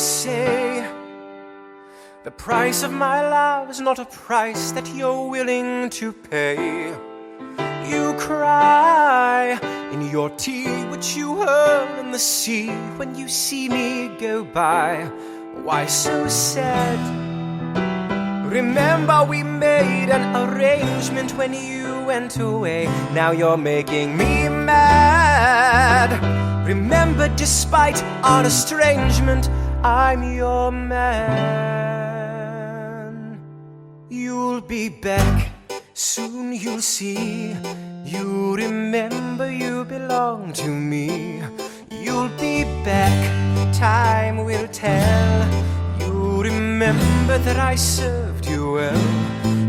say the price of my love is not a price that you're willing to pay. You cry in your tea, which you hurl in the sea when you see me go by. Why so sad? Remember we made an arrangement when you went away. Now you're making me mad. Remember, despite our estrangement, I'm your man. You'll be back, soon you'll see. You remember you belong to me. You'll be back, time will tell. You remember that I served you well.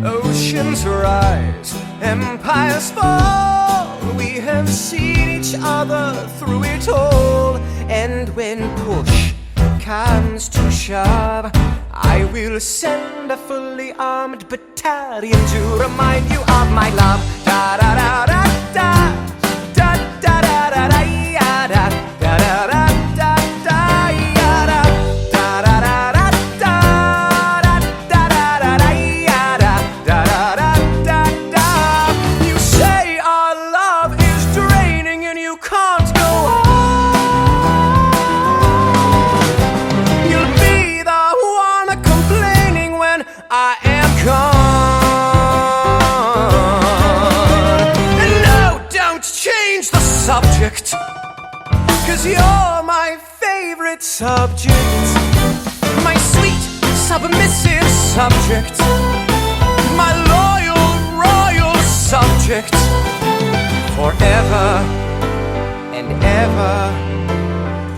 Oceans rise, empires fall. We have seen each other through it all. And when push comes to shove, I will send a fully armed battalion to remind you of my love. Da da da da da da da da da da da da da da. Cause you're my favorite subject, my sweet, submissive subject, my loyal, royal subject, forever and ever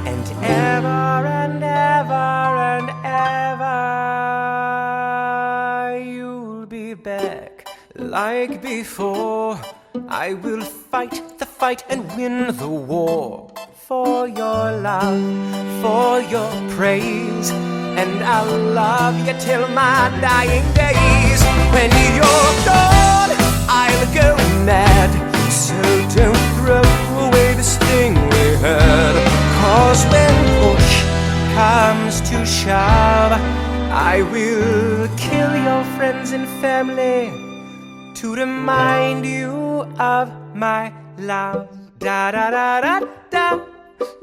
and ever and ever and ever. You'll be back like before. I will fight the fight and win the war. For your love, for your praise, and I'll love you till my dying days. When you're gone, I'll go mad. So don't throw away this thing we had. Cause when push comes to shove, I will kill your friends and family to remind you of my love. Da da da da da.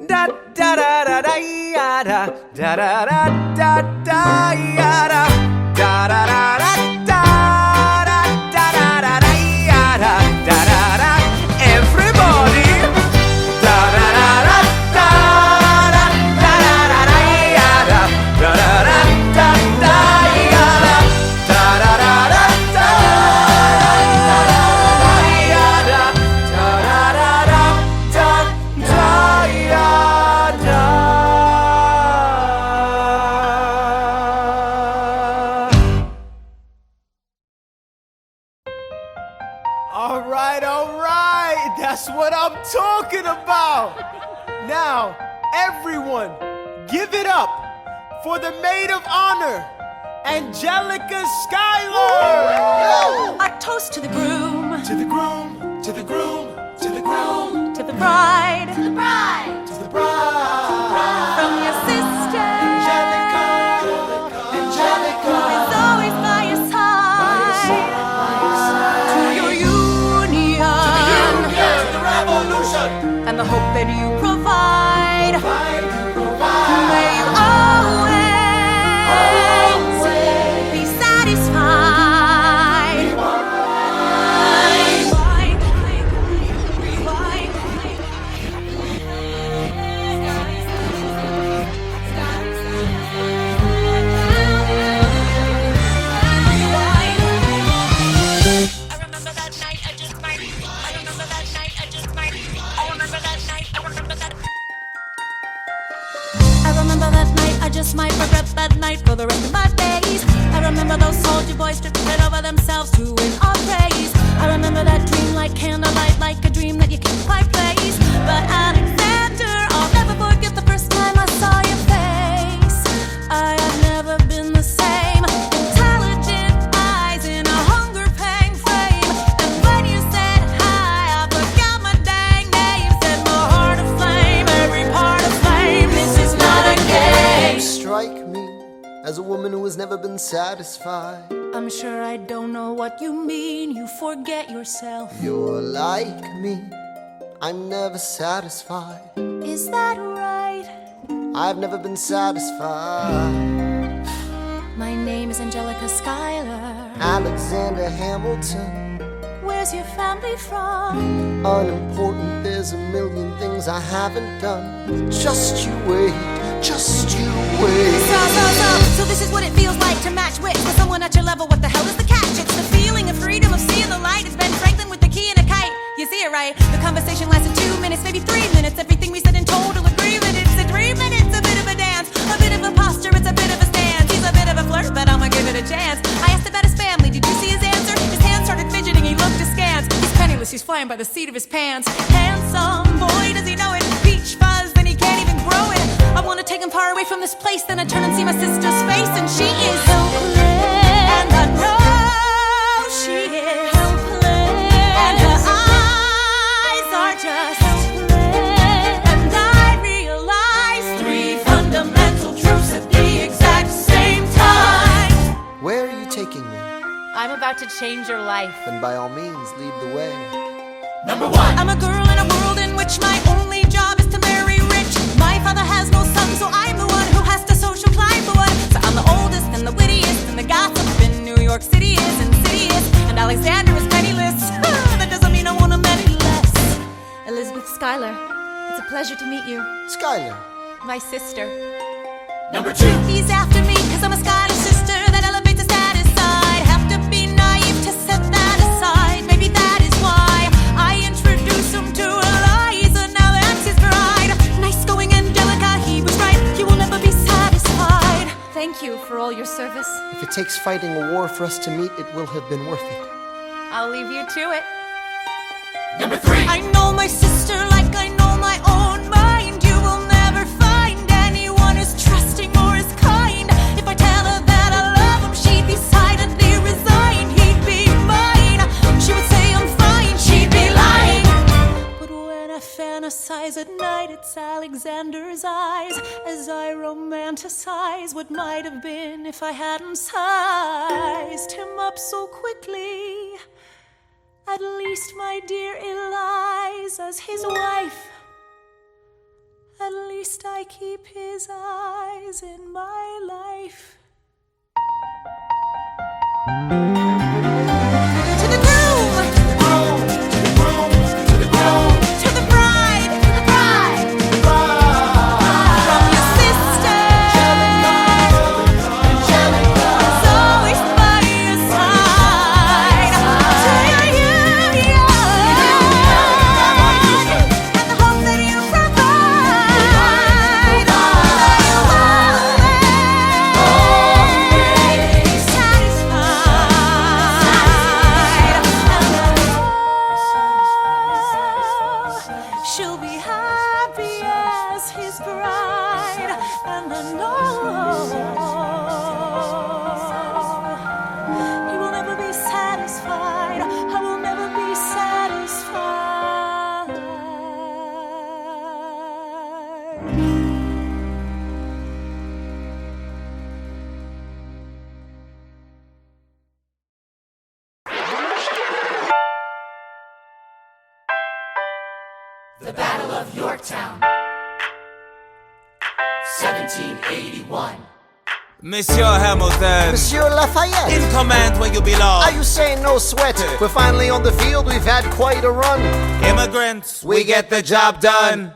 Da da da da da ya da da da da da da ya da da da da da da da da da da ya da da da da. Everybody, da da da da da da da da da ya da da da da da da ya da da da da da da ya da da da da da da. Alright, that's what I'm talking about. Now, everyone, give it up for the maid of honor, Angelica Schuyler. A toast to the groom, to the groom, to the groom, to the groom, to the bride, to the bride, to the bride. From your sister, Angelica, Angelica, who is always by your side. To your union, to the revolution, and the hope that you provide. May you always be satisfied. I just might regret that night for the rest of my days. I remember those soldier boys tripping over themselves to win our praise. I remember that dream like candlelight, like a dream that you can't quite place. But Alexander, I'll never forget the first time I saw your face. I have never been the same. Intelligent eyes in a hunger-pang frame. And when you said hi, I forgot my dang name. Set my heart aflame, every part aflame. This is not a game. strike has never been satisfied. I'm sure I don't know what you mean. You forget yourself. You're like me, I'm never satisfied. Is that right? I've never been satisfied. My name is Angelica Schuyler. Alexander Hamilton. Where's your family from? Unimportant, there's a million things I haven't done. Just you wait, just you wait. So this is what it feels like to match wits with someone at your level. What the hell is the catch? It's the feeling of freedom, of seeing the light. It's Ben Franklin with the key and a kite. You see it right? The conversation lasted 2 minutes, maybe 3 minutes. Everything we said in total agreement. It's a 3 minutes, a bit of a dance, a bit of a posture, it's a bit of a stance. He's a bit of a flirt, but I'ma give it a chance. I asked about his family, did you see his answer? His hands started fidgeting, he looked askance. He's penniless, he's flying by the seat of his pants. Handsome boy, does he know it? Peach fuzz, then he can't even grow it. I wanna take him far away from this place, then I turn and see my sister's face, and she is helpless. And I know she is helpless. And her eyes are just helpless. And I realize 3 fundamental truths at the exact same time. Where are you taking me? I'm about to change your life. Then by all means, lead the way. Number 1. I'm a girl in a world in which my only job is to marry rich. My father has no son, so I'm the one who has to social climb the one. So I'm the oldest and the wittiest, and the gossip in New York City is insidious. And Alexander is penniless. That doesn't mean I want him any less. Elizabeth Schuyler, it's a pleasure to meet you. Schuyler. My sister. Number 2. He's after me, cause I'm a Scottish sister that elevates a status side. Have to be naive to set that aside. Maybe that is why I introduce him to Eliza. Now that's his bride. Nice going, Angelica, he was right. You will never be satisfied. Thank you for all your service. If it takes fighting a war for us to meet, it will have been worth it. I'll leave you to it. Number 3. I know my sister like I know my own mind. You will never find anyone as trusting or as kind. If I tell her that I love him, she'd be silently resigned. He'd be mine. She would say I'm fine. She'd be lying. But when I fantasize at night, it's Alexander's eyes as I romanticize what might have been if I hadn't sized him up so quickly. At least, my dear Eliza's his wife. At least I keep his eyes in my life. To the groom! To the groom, to the groom, To the bride! To the bride! From your sister! Angelica's always by your side. To your union! And the hope that you provide. That you always be satisfied. She'll be happy as his bride, and I know he will never be satisfied. I will never be satisfied. The Battle of Yorktown, 1781. Monsieur Hamilton, Monsieur Lafayette. in command where you belong. Are you saying no sweat? We're finally on the field, we've had quite a run. Immigrants, we get the job done.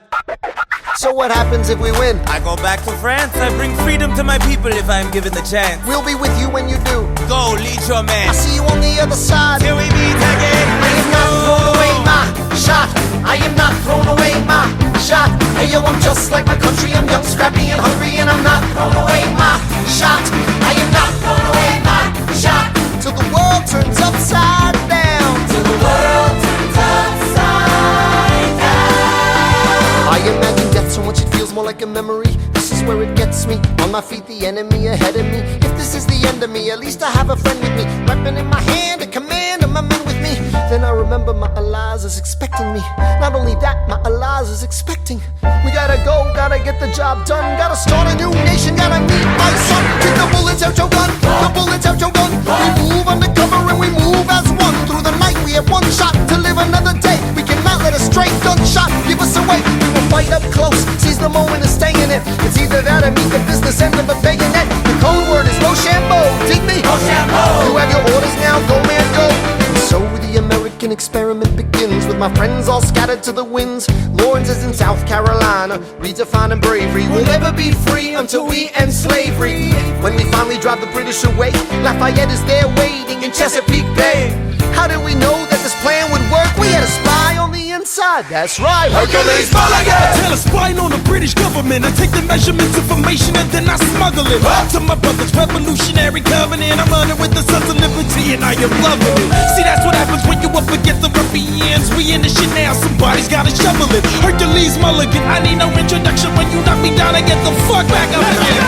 So what happens if we win? I go back to France, I bring freedom to my people if I'm given the chance. We'll be with you when you do. Go, lead your man. I'll see you on the other side. Till we meet again. I am not throwing away my shot. I am not throwing away my shot. Hey yo, I'm just like my country. I'm young, scrappy, and hungry, and I'm not throwing away my shot. I am not throwing away my shot. Till the world turns upside down. Till the world turns upside down. I imagine death so much it feels more like a memory. This is where it gets me. On my feet, the enemy ahead of me. If this is the end of me, at least I have a friend with me. Weapon in my hand, a command of my men with me. Then I remember my Elias is expecting me. Not only that, my Elias is expecting. We gotta go, gotta get the job done. Gotta start a new nation, gotta meet my son. Take the bullets out your gun, the bullets out your gun. We move undercover and we move as one. Through the night we have one shot to live another day. We cannot let a stray gunshot give us away. We will fight up close, seize the moment and stay in it. It's either that or meet the business end of a bayonet. The code word is Rochambeau, dig me? Rochambeau. You have your orders now, go man go. And so the American experiment begins, with my friends all scattered to the winds. Lawrence is in South Carolina, redefining bravery. We'll never be free until we end slavery. When we finally drive the British away, Lafayette is there waiting in Chesapeake Bay. How did we know that this plan would work? We had a spy on the inside, that's right, Hercules Mulligan! I tell a spying on the British government. I take the measurements, information, and then I smuggle it to my brother's revolutionary covenant. I'm running with the Sons of Liberty and I am loving it. See, that's what happens when you up against the ruffians. We in this shit now, somebody's gotta shovel it. Hercules Mulligan, I need no introduction. When you knock me down, I get the fuck back up again.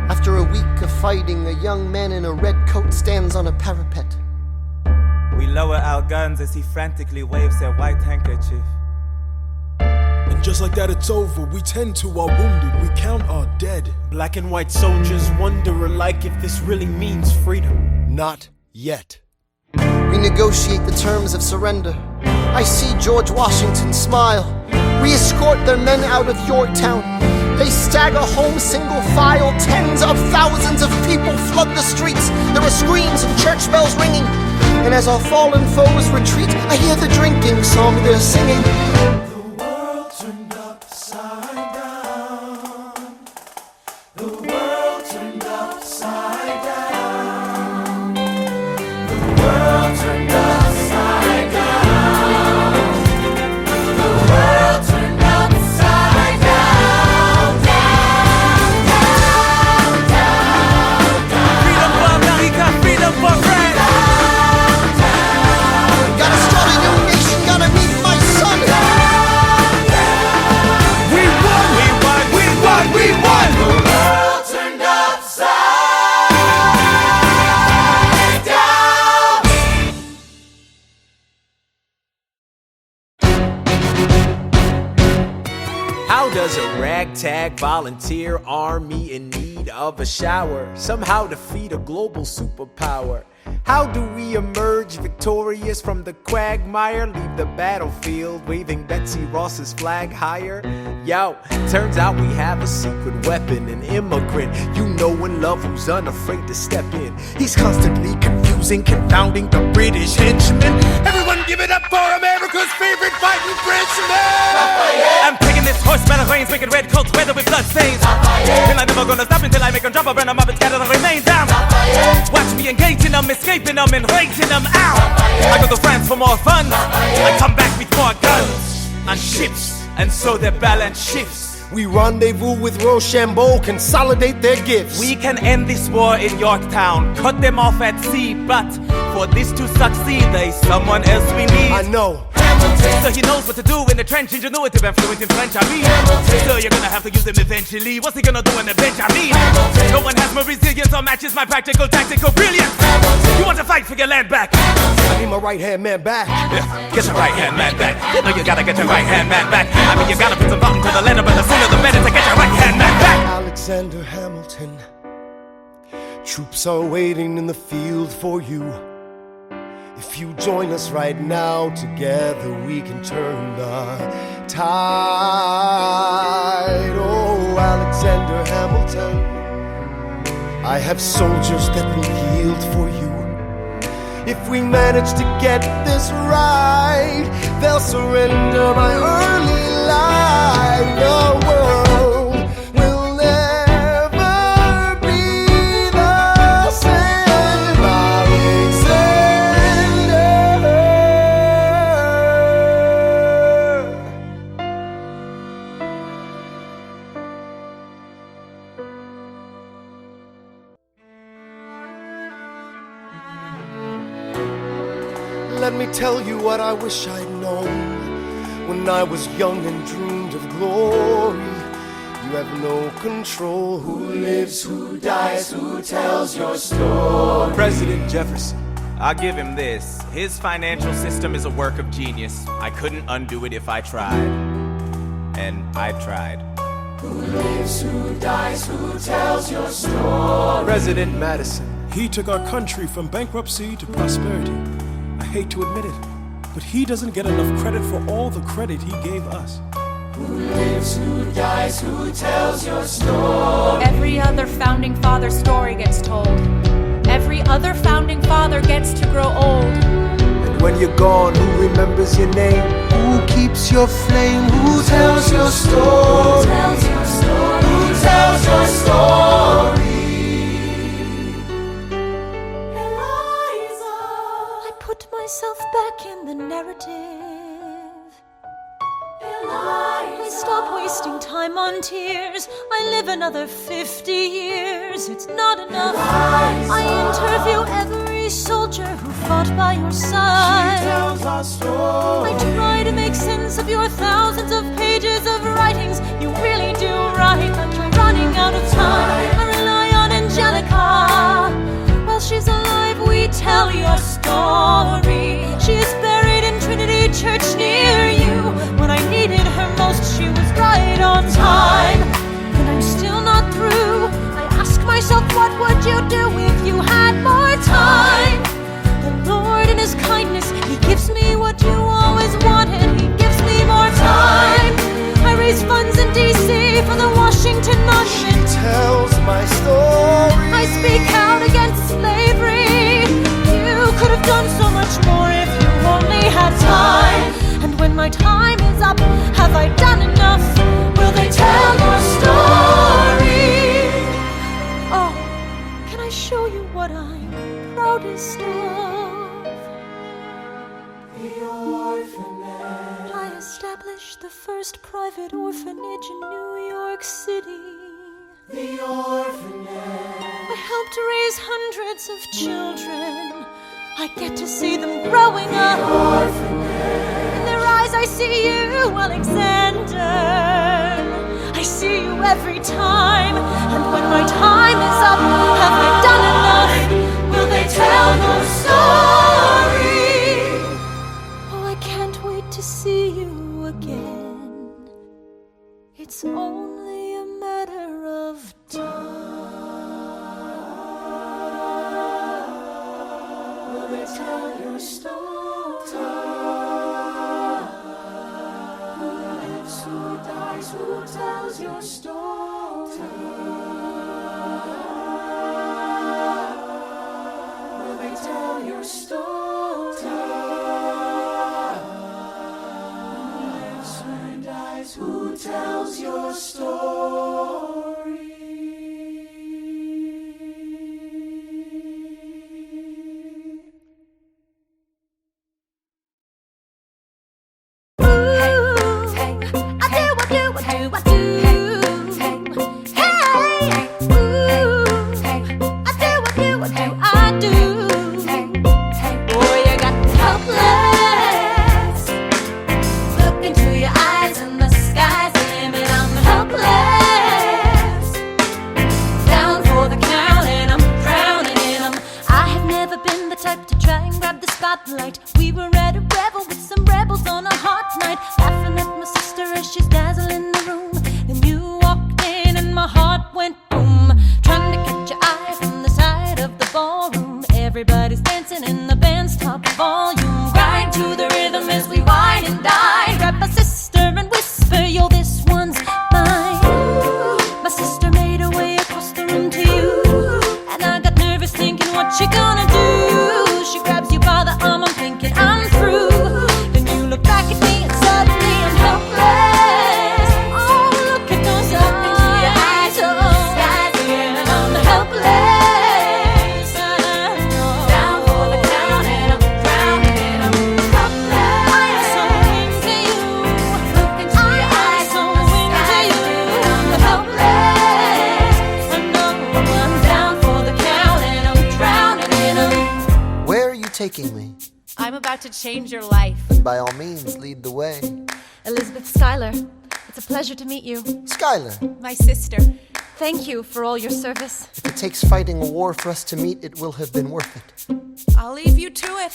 After a week of fighting, a young man in a red coat stands on a parapet. We lower our guns as he frantically waves their white handkerchief. And just like that, it's over. We tend to our wounded, we count our dead. Black and white soldiers wonder alike if this really means freedom. Not yet. We negotiate the terms of surrender. I see George Washington smile. We escort their men out of Yorktown. They stagger home single file. Tens of thousands of people flood the streets. There are screams and church bells ringing. And as our fallen foes retreat, I hear the drinking song they're singing. The world turned upside down. The world turned upside down. The world turned upside down. The world turned upside down. Down, down, down, down. Freedom for America, freedom for France. Gotta start a new nation, gotta meet my son. We won, we won, we won, we won. The world turned upside down. How does a ragtag volunteer army in need of a shower somehow defeat a global superpower? How do we emerge victorious from the quagmire? Leave the battlefield waving Betsy Ross's flag higher? Yo, turns out we have a secret weapon, an immigrant you know and love who's unafraid to step in. He's constantly confusing, confounding the British henchmen. Everyone give it up for America's favorite fighting Frenchman! I'm taking this horse by the reins, making red coats weather with blood stains. Till I'm never gonna stop until I make them drop, burn them up and scatter the remains down. Watch me engaging them, escaping them, and raising them out. I go to France for more fun. I come back with more guns and ships, and so their balance shifts. We rendezvous with Rochambeau, consolidate their gifts. We can end this war in Yorktown, cut them off at sea, but for this to succeed, there's someone else we need. I know. So he knows what to do in the trench, ingenuitive and fluent in French, I mean. So you're gonna have to use him eventually. What's he gonna do on the bench, I mean? No one has more resilience or matches my practical, tactical brilliance. You want to fight for your land back? I need my right-hand man back. Yeah, get your right-hand man back. You know you gotta get your right-hand man back. I mean, you gotta put some thought into the letter, but the sooner the better to get your right-hand man back. Alexander Hamilton, troops are waiting in the field for you. If you join us right now, together we can turn the tide. Oh, Alexander Hamilton, I have soldiers that will yield for you. If we manage to get this right, they'll surrender my early life. The world will never me tell you what I wish I'd known when I was young and dreamed of glory. You have no control. Who lives, who dies, who tells your story? President Jefferson. I'll give him this. His financial system is a work of genius. I couldn't undo it if I tried. And I tried. Who lives, who dies, who tells your story? President Madison. He took our country from bankruptcy to prosperity. I hate to admit it, but he doesn't get enough credit for all the credit he gave us. Who lives, who dies, who tells your story? Every other founding father story gets told. Every other founding father gets to grow old. And when you're gone, who remembers your name? Who keeps your flame? Who tells your story? Who tells your story? Who tells your story? Eliza, I put myself back in the narrative. I stop wasting time on tears. I live another 50 years. It's not enough. I interview every soldier who fought by your side. She tells our story. I try to make sense of your thousands of pages of writings. You really do write, but you're running out of time. I rely on Angelica. While she's alive, we tell your story. She is buried in Trinity Church near you. When I needed her most, she was right on time. And I'm still not through. I ask myself, what would you do if you had more time? The Lord in His kindness, He gives me what you always wanted. He gives me more time. I raise funds in D.C. for the Washington Monument. She tells my story. I speak out against slavery. You could have done so much more if you only had time. And when my time is up, have I done enough? Will they tell your story? Oh, can I show you what I'm proudest of? The orphanage. I established the first private orphanage in New York City. The orphanage. I helped raise hundreds of children. I get to see them growing up. In their eyes I see you, Alexander. I see you every time. And when my time is up, have I done enough? Will they tell your story? Oh, I can't wait to see you again. It's only a matter of time. Will they tell your story? Who lives, who dies, who tells your story? Will they tell your story? Who lives, who dies, who tells your story? We were at a revel with some rebels on a hot night, laughing at my sister as she's dazzling the room. Then you walked in and my heart went boom, trying to catch your eye from the side of the ballroom. Everybody's dancing in the band's top volume, grind to the rhythm as we wine and dine. Grab my sister and whisper, yo, this one's mine. My sister made her way across the room to you, and I got nervous thinking, what you gonna do? She grabs you by the arm, I'm thinking I'm through. Then you look back at me and suddenly I'm helpless. change your life. Then by all means, lead the way. Elizabeth Schuyler, it's a pleasure to meet you. Schuyler, My sister. Thank you for all your service. if it takes fighting a war for us to meet, it will have been worth it. I'll leave you to it.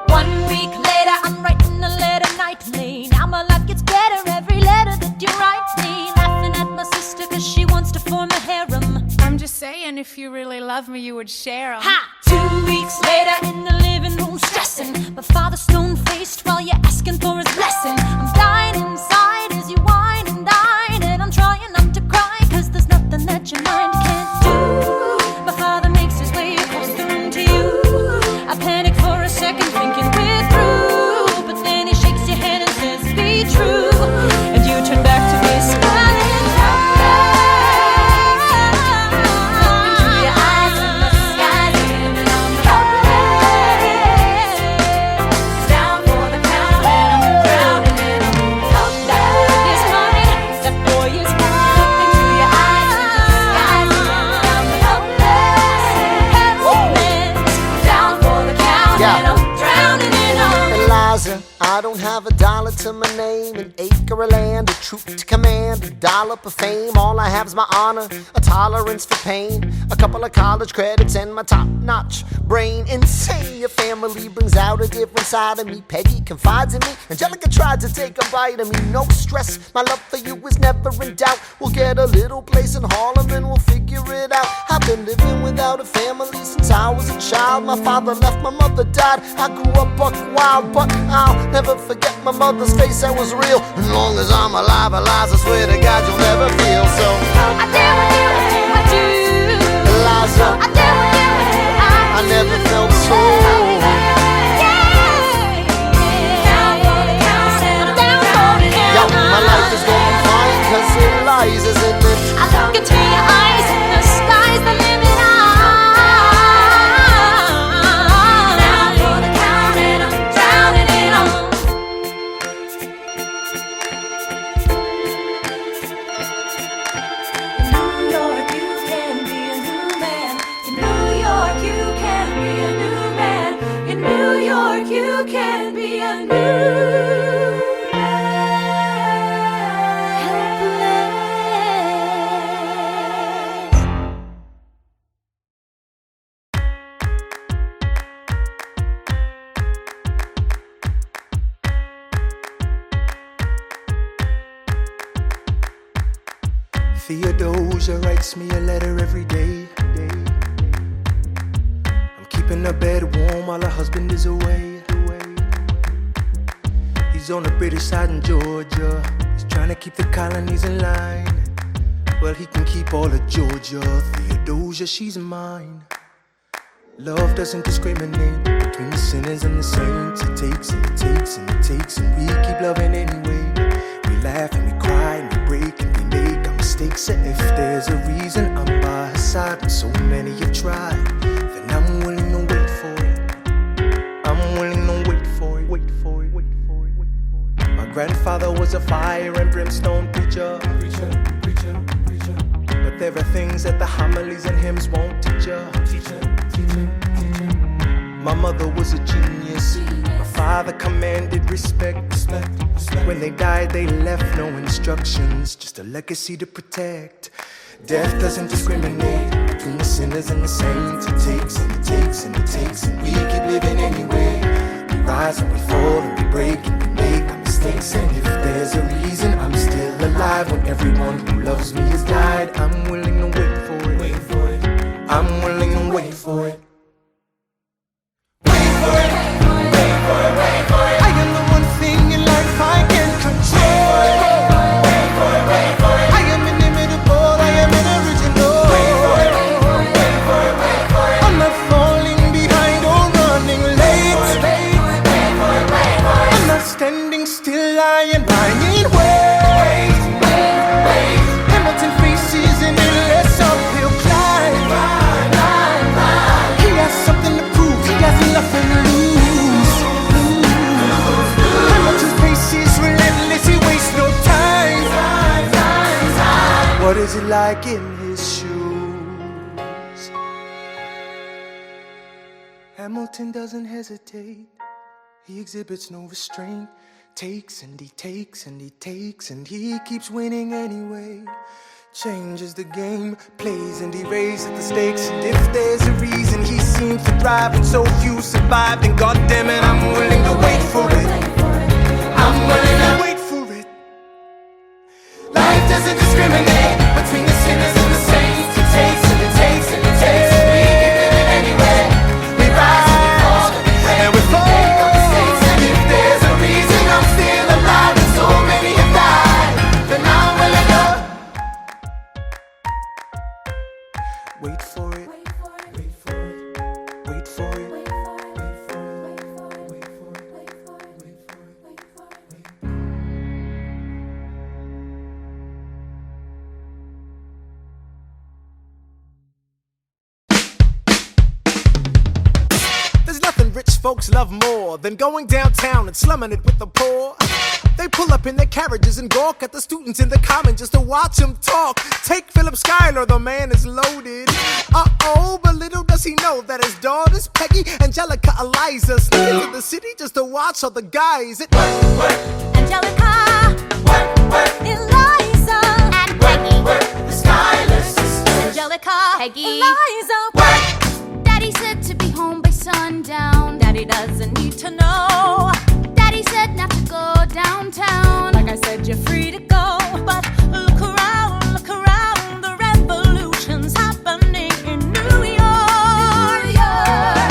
1 week later, I'm writing a letter nightly. Now my life gets better every letter that you write me. Laughing at my sister cause she wants to form a harem. I'm just saying, if you really love me, you would share 'em. Ha! 2 weeks later in the living room stressing. My father stone-faced while you're asking for his blessing. I'm dying inside as you whine and dine. And I'm trying not to cry cause there's nothing that your mind can't do. My father makes his way across the room to you. I panic for a second thinking we're through. But then he shakes your hand and says be true. And you turn back to me smiling. I don't have a dollar to my name, an acre of land, a troop to command, a dollop of fame. All I have is my honor, a tolerance for pain, a couple of college credits and my top-notch brain. Insane, your family brings out a different side of me. Peggy confides in me, Angelica tried to take a bite of me. No stress, my love for you is never in doubt. We'll get a little place in Harlem and we'll figure it out. I've been living without a family since I was a child. My father left, my mother died. I grew up buck wild, but I'll never forget my mother's face, that was real. As long as I'm alive, Eliza, I swear to God you'll never feel so. I dare with you, I do. Eliza, I dare with you, I never felt so. Yo, my life is gonna be fine, cause Eliza's in it. I look into your eyes, the sky's the limit. You can be a new Theodosia writes me a letter every day. I'm keeping her bed warm while her husband is away. He's on the British side in Georgia. He's trying to keep the colonies in line. Well, he can keep all of Georgia. Theodosia, she's mine. Love doesn't discriminate between the sinners and the saints. It takes and it takes and it takes, and we keep loving anyway. We laugh and we cry and we break and we make our mistakes. And if there's a reason I'm by her side when so many have tried, then I'm willing to wait for it. I'm willing to wait for it. Wait for it. Wait for it. Wait for it. My grandfather was a fire and brimstone preacher. But there are things that the homilies and hymns won't teach ya. My mother was a genius. My father commanded respect. When they died, they left no instructions, just a legacy to protect. Death doesn't discriminate between the sinners and the saints. It takes and it takes and it takes, and we keep living anyway. We rise and we fall and we break and we make our mistakes. And if there's a reason I'm still alive when everyone who loves me has died, I'm willing to wait for it. Wait for it. I'm willing to wait for it. Wait for it. Wait for it. Wait for it. I am the one thing in life I can control. Wait for it. Wait for it. I am inimitable. I am an original. Wait for it. Wait for it. Wait for it. Wait for it. I'm not falling behind or running late. Wait for it. Wait for it. Wait for it. I'm not standing still. I am lying. Wait. Wait. Hamilton faces an endless uphill climb. He has something to prove. He has nothing to lose. Hamilton's pace is relentless. He wastes no time. What is it like in his shoes? Hamilton doesn't hesitate. He exhibits no restraint. Takes and he takes and he takes and he keeps winning anyway. Changes the game, plays and he raises the stakes. And if there's a reason he seems to thrive and so few survive, then goddammit, I'm willing to wait for it. I'm willing to wait for it. Life doesn't discriminate between the sinners and the saints. It takes and it takes and it takes, and we give it anyway. We rise and we fall and we pray and we make our mistakes. And if there's a reason I'm still alive and so many have died, then I'm willing to wait for it. Wait for it. Wait for it. Wait for it. Wait for it. Wait for it. Wait for it. Wait for it. Wait for it. There's nothing rich folks love more than going downtown and slumming it with the poor. They pull up in their carriages and gawk at the students in the common just to watch them talk. Take Philip Schuyler, the man is loaded. Uh-oh, but little does he know that his daughters, Peggy, Angelica, Eliza, sneak into the city just to watch all the guys. Angelica, Eliza, and Peggy, the Schuyler sisters. Angelica, Peggy, Eliza, Daddy said to be home by sundown. Daddy doesn't need to know. Daddy said not to go downtown. Like I said, you're free to go. But look around, the revolution's happening in New York.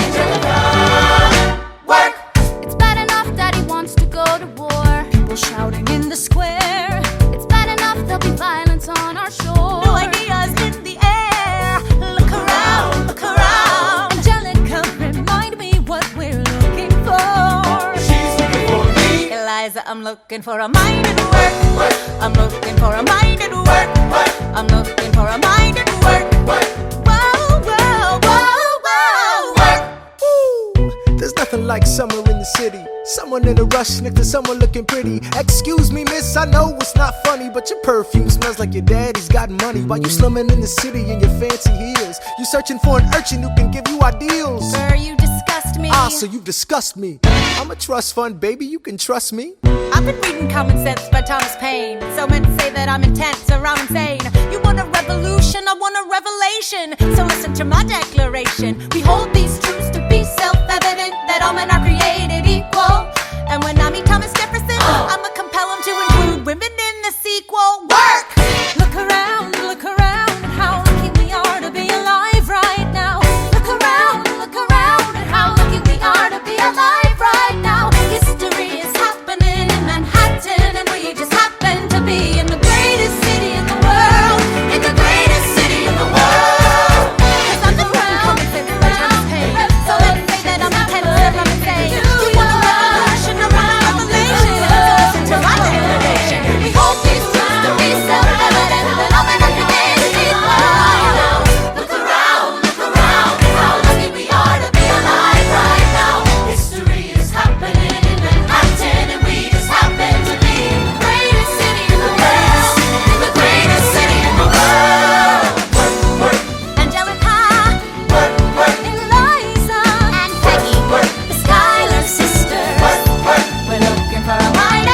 Angelica, Work! it's bad enough Daddy wants to go to war. People shouting in the square. It's bad enough there'll be violence on our shore. New ideas in the air. Look around, Angelica, remind me what we're looking for. She's looking for me. Eliza, I'm looking for a mind at work. I'm looking for a mind at work. I'm looking for a mind at work. Whoa, whoa, whoa, whoa, work. Ooh, there's nothing like summer in the city. Someone in a rush next to someone looking pretty. Excuse me, miss, I know it's not funny, but your perfume smells like your daddy's got money. While you slumming in the city in your fancy heels, you searching for an urchin who can give you ideals. Sir, you disgust me. Ah, so you disgust me. I'm a trust fund, baby, you can trust me. I've been reading Common Sense by Thomas Paine. So men say that I'm intense or I'm insane. You want a revolution, I want a revelation. So listen to my declaration. We hold these truths to be self-evident, that all men are created equal. And when I meet Thomas Jefferson, I'ma compel him to include women in the sequel. Work! Look around, how lucky we are to be alive right now. Look around, and how lucky we are to be alive right now. History is happening in Manhattan, and we just happen to be in the greatest city in the world. In the greatest city in the world. 'Cause I'm the crown, so let's say that I'm intense and I'm insane. You want a revolution, I want a revelation. So listen to my declaration. We hold these truths to be self-evident, that all men are created equal. Look around, how lucky we are to be alive right now. History is happening in Manhattan, and we just happen to be in the greatest city in the world. In the greatest city in the world. Angelica, Eliza, and Peggy, the Schuyler sisters. We're looking for a mind